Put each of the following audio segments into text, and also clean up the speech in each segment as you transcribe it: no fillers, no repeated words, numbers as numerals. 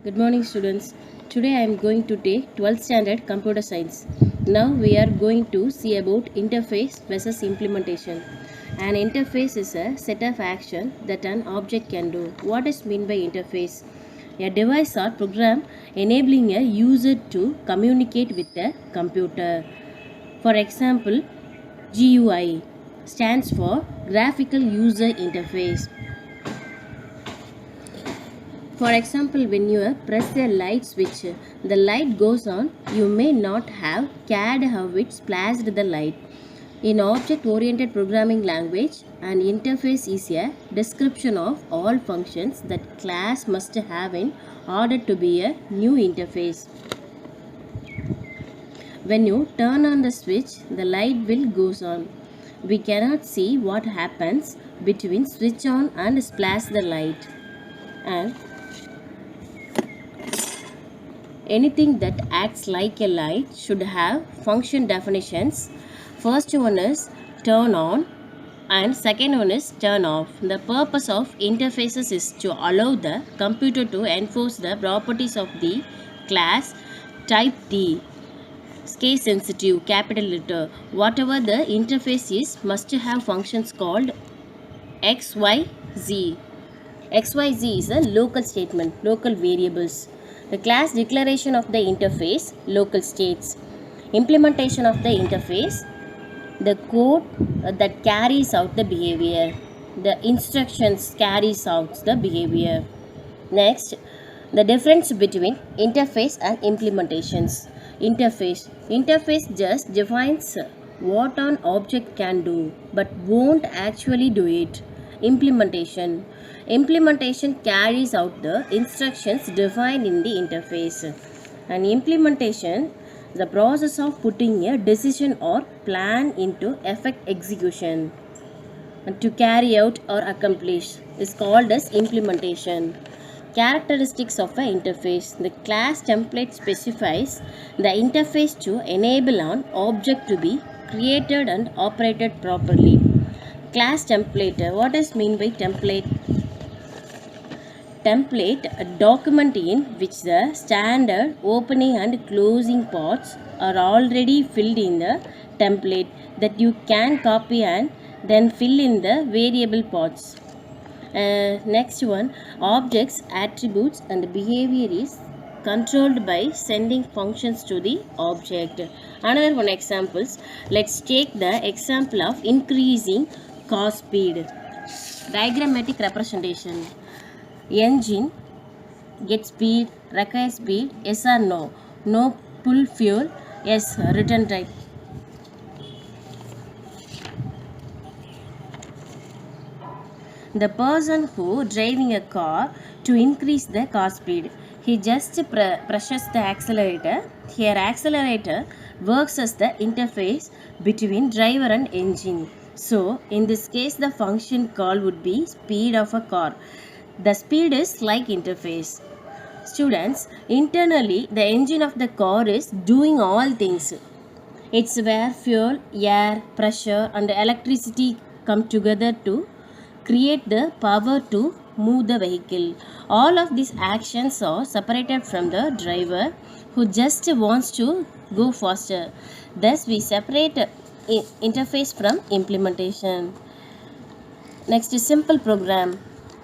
Good morning, students. Today I am going to take 12th standard computer science. Now we are going to see about interface versus implementation. An interface is a set of action that an object can do. What is meant by interface? A device or program enabling a user to communicate with a computer. For example, GUI stands for Graphical User Interface. For example, when you press a light switch, the light goes on. You may not have cared how it splashed the light. In object-oriented programming language, an interface is a description of all functions that class must have in order to be a new interface. When you turn on the switch, the light will goes on. We cannot see what happens between switch on and splash the light. And anything that acts like a light should have function definitions. First one is turn on and second one is turn off. The purpose of interfaces is to allow the computer to enforce the properties of the class type T. Case sensitive, capital letter. Whatever the interface is must have functions called XYZ. XYZ is a local statement, local variables. The class declaration of the interface, local states. Implementation of the interface, the code that carries out the behavior. The instructions carries out the behavior. Next, the difference between interface and implementations. Interface just defines what an object can do but won't actually do it. Implementation carries out the instructions defined in the interface. And implementation, the process of putting a decision or plan into effect execution and to carry out or accomplish is called as implementation. Characteristics of an interface. The class template specifies the interface to enable an object to be created and operated properly. Class template. What is mean by template? Template, a document in which the standard opening and closing parts are already filled in the template that you can copy and then fill in the variable parts. Next one, objects, attributes and behavior is controlled by sending functions to the object. Another one examples, let's take the example of increasing car speed. Diagrammatic representation. Engine, get speed, require speed, yes or no. No pull fuel, yes, return type. The person who driving a car to increase the car speed, he just presses the accelerator. Here accelerator works as the interface between driver and engine. So in this case the function call would be speed of a car. The speed is like interface. Students, internally the engine of the car is doing all things. It's where fuel, air, pressure and electricity come together to create the power to move the vehicle. All of these actions are separated from the driver who just wants to go faster. Thus we separate interface from implementation. Next is simple program.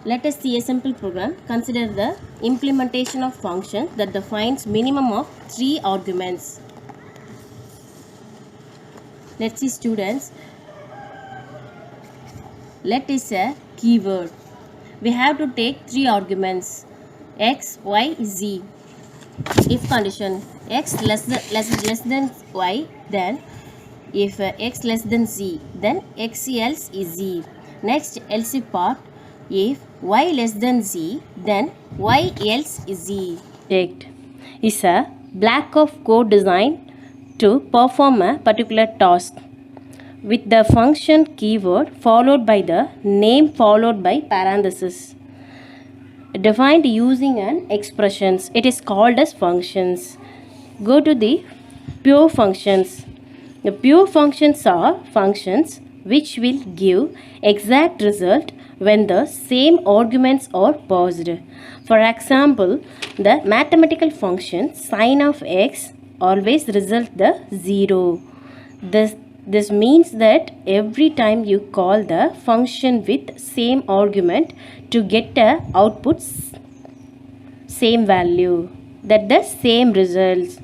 Let us see a simple program. Consider the implementation of function that defines minimum of 3 arguments. Let's see students. Let is a keyword. We have to take 3 arguments x, y, z. If condition x less than y, then if x less than z, then x else is z. Next else if part, if y less than z, then y else is z. Text is a block of code designed to perform a particular task with the function keyword followed by the name followed by parenthesis. Defined using an expressions. It is called as functions. Go to the pure functions. The pure functions are functions which will give exact result when the same arguments are passed. For example, the mathematical function sin of x always results the 0. This means that every time you call the function with same argument to get the output same value, that the same results.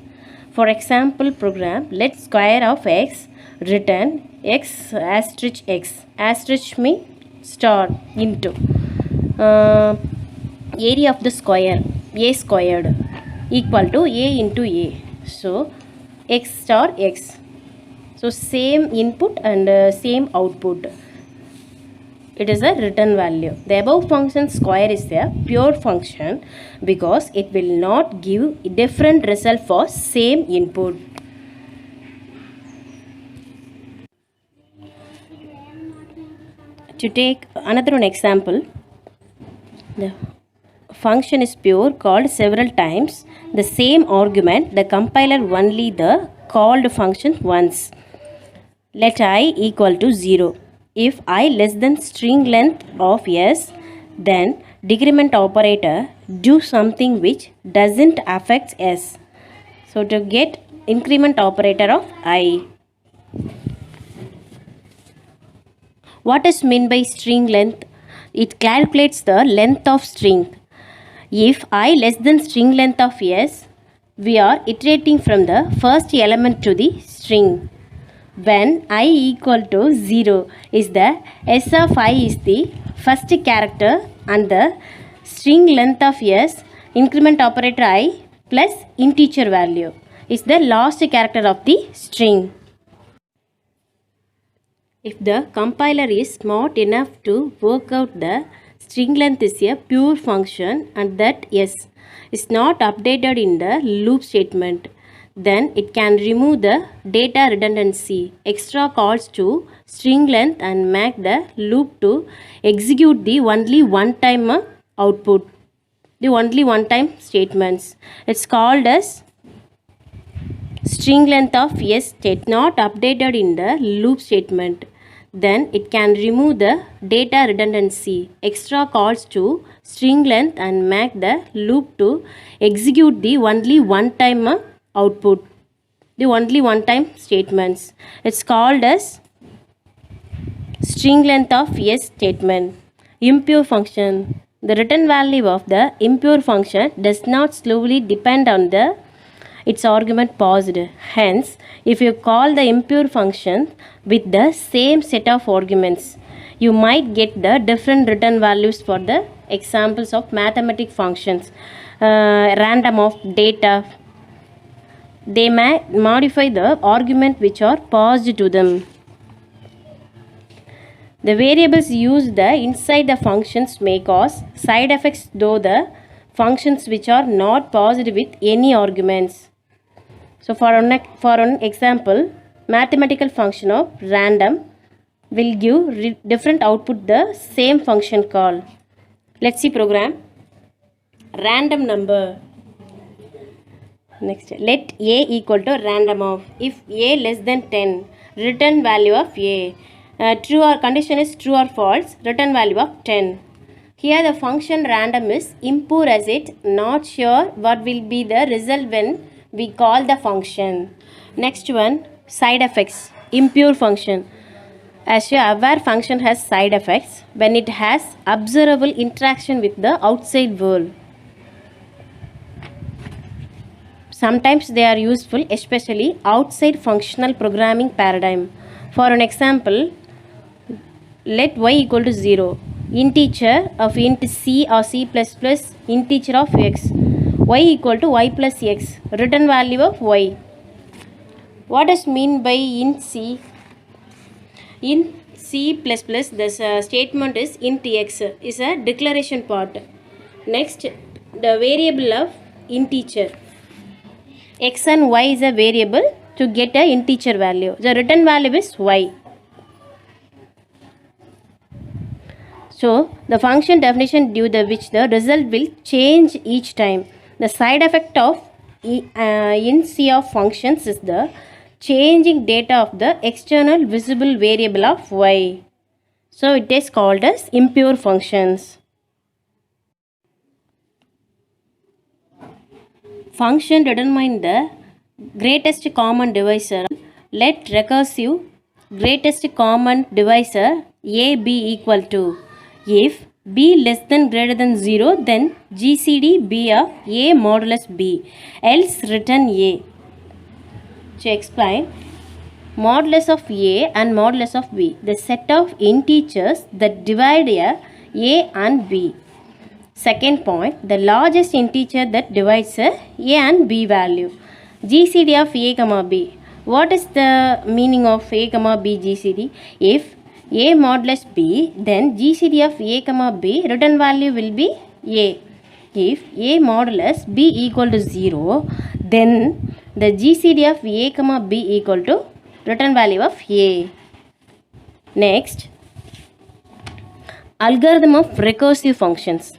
For example program, let square of x written x asterisk x asterisk mean star into area of the square a squared equal to a into a. So x star x. So same input and same output. It is a written value. The above function square is a pure function because it will not give different result for same input. To take another one example, the function is pure called several times the same argument, the compiler only the called function once. Let I equal to 0. If I less than string length of s, then decrement operator do something which doesn't affect s. So to get increment operator of I. What is meant by string length? It calculates the length of string. If I less than string length of s, we are iterating from the first element to the string. When I equal to 0 is the s of I is the first character and the string length of s increment operator I plus integer value is the last character of the string. If the compiler is smart enough to work out the string length is a pure function and that s is not updated in the loop statement, then it can remove the data redundancy, extra calls to string length and make the loop to execute the only one time output, the only one time statements. It's called as string length of s state not updated in the loop statement. Then it can remove the data redundancy, extra calls to string length and make the loop to execute the only one time output, the only one time statements. It's called as string length of s statement. Impure function. The return value of the impure function does not slowly depend on the its argument passed. Hence, if you call the impure function with the same set of arguments, you might get the different return values for the examples of mathematical functions. Random of data. They may modify the argument which are passed to them. The variables used inside the functions may cause side effects though the functions which are not passed with any arguments. So for an example, mathematical function of random will give different output the same function call. Let's see program. Random number. Next, let a equal to random of. If a less than 10, return value of a. True or condition is true or false, return value of 10. Here the function random is impure as it not sure what will be the result when we call the function. Next one, side effects. Impure function. As you are aware, function has side effects when it has observable interaction with the outside world. Sometimes they are useful, especially outside functional programming paradigm. For an example, let y equal to 0. Integer of int c or c++ integer of x. Y equal to y plus x. Return value of y. What does mean by int c? In C++, the statement is int x is a declaration part. Next, the variable of integer. X and y is a variable to get a integer value. The return value is y. So, the function definition due to which the result will change each time. The side effect of in C of functions is the changing data of the external visible variable of y. So it is called as impure functions. Function determine the greatest common divisor. Let recursive greatest common divisor a be equal to, if b less than greater than 0, then GCD b of a modulus b, else return a. To explain, modulus of a and modulus of b, the set of integers that divide a and b. Second point, the largest integer that divides a and b value. GCD of a comma b. What is the meaning of a comma b GCD? If a modulus b, then GCD of a comma b return value will be a. If a modulus b equal to 0, then the GCD of a comma b equal to return value of a. Next, algorithm of recursive functions.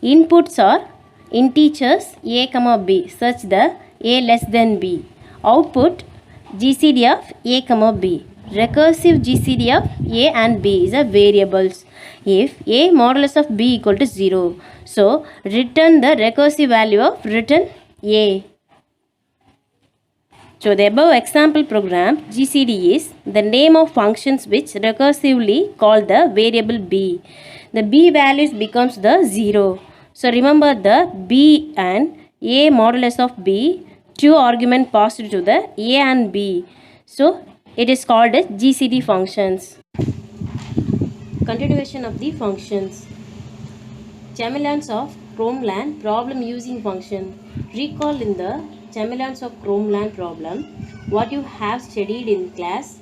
Inputs are integers a comma b such that a less than b. Output GCD of a comma b. Recursive GCD of a and b is a variables. If a modulus of b equal to 0, so return the recursive value of return a. So the above example program GCD is the name of functions which recursively call the variable b. The b values becomes the 0. So remember the b and a modulus of b, two argument passed to the a and b. So it is called as GCD functions. Continuation of the functions. Chamaeleons of Cromland problem using function. Recall in the Chamaeleons of Cromland problem what you have studied in class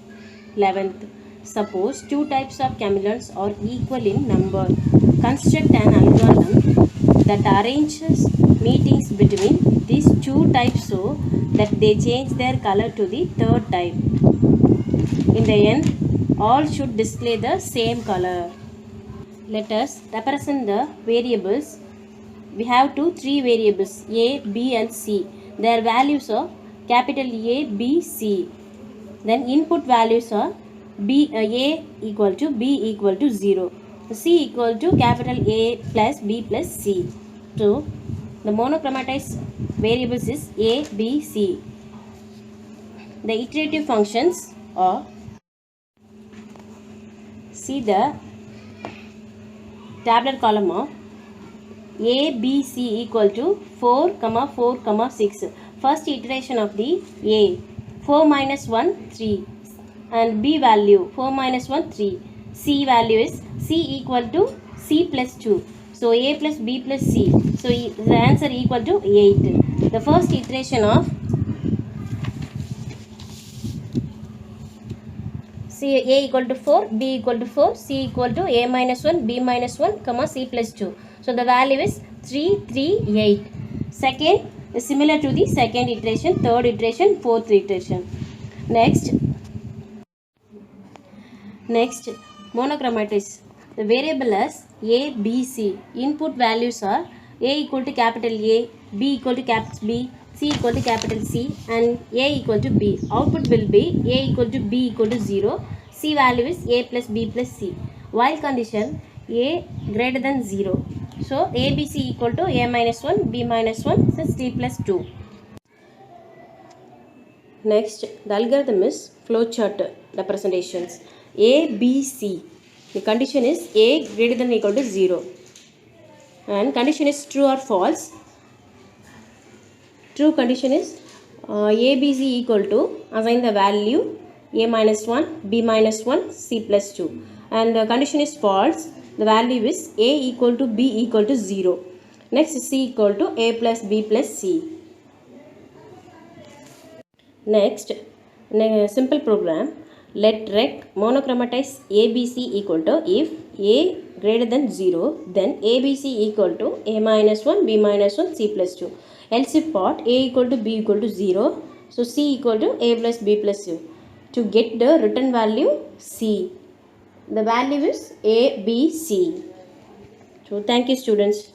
11th. Suppose two types of chameleons are equal in number. Construct an algorithm that arranges meetings between these two types so that they change their color to the third type. In the end, all should display the same color. Let us represent the variables. We have three variables a, b and c. Their values are capital A, B, C. Then input values are a equal to b equal to 0. C equal to capital A plus B plus C. So the monochromatized variables is A, B, C. The iterative functions are, see the tabular column of a, b, c equal to 4, 4, 6. First iteration of the a, 4 minus 1, 3. And b value, 4 minus 1, 3. C value is c equal to c plus 2. So a plus b plus c. So the answer equal to 8. The first iteration of C, a equal to 4, b equal to 4, c equal to a minus 1, b minus 1, comma c plus 2. So the value is 3, 3, 8. Second is similar to the second iteration, third iteration, fourth iteration. Next, monochromatized. The variable as a, b, c. Input values are a equal to capital A, b equal to capital B, c equal to capital C, and a equal to b. Output will be a equal to b equal to 0. C value is a plus b plus c. While condition a greater than 0. So a, b, c equal to a minus 1, b minus 1, so c plus 2. Next, the algorithm is flowchart representations. A, B, C. The condition is a greater than or equal to 0. And condition is true or false. True condition is a, b, c equal to, assign the value a minus 1, b minus 1, c plus 2. And the condition is false. The value is a equal to b equal to 0. Next, c equal to a plus b plus c. Next, simple program. Let rect monochromatize ABC equal to, if a greater than 0, then ABC equal to a minus 1, b minus 1, c plus 2. Else if part a equal to b equal to 0, so c equal to a plus b plus c. To get the return value c. The value is a, b, c. So thank you students.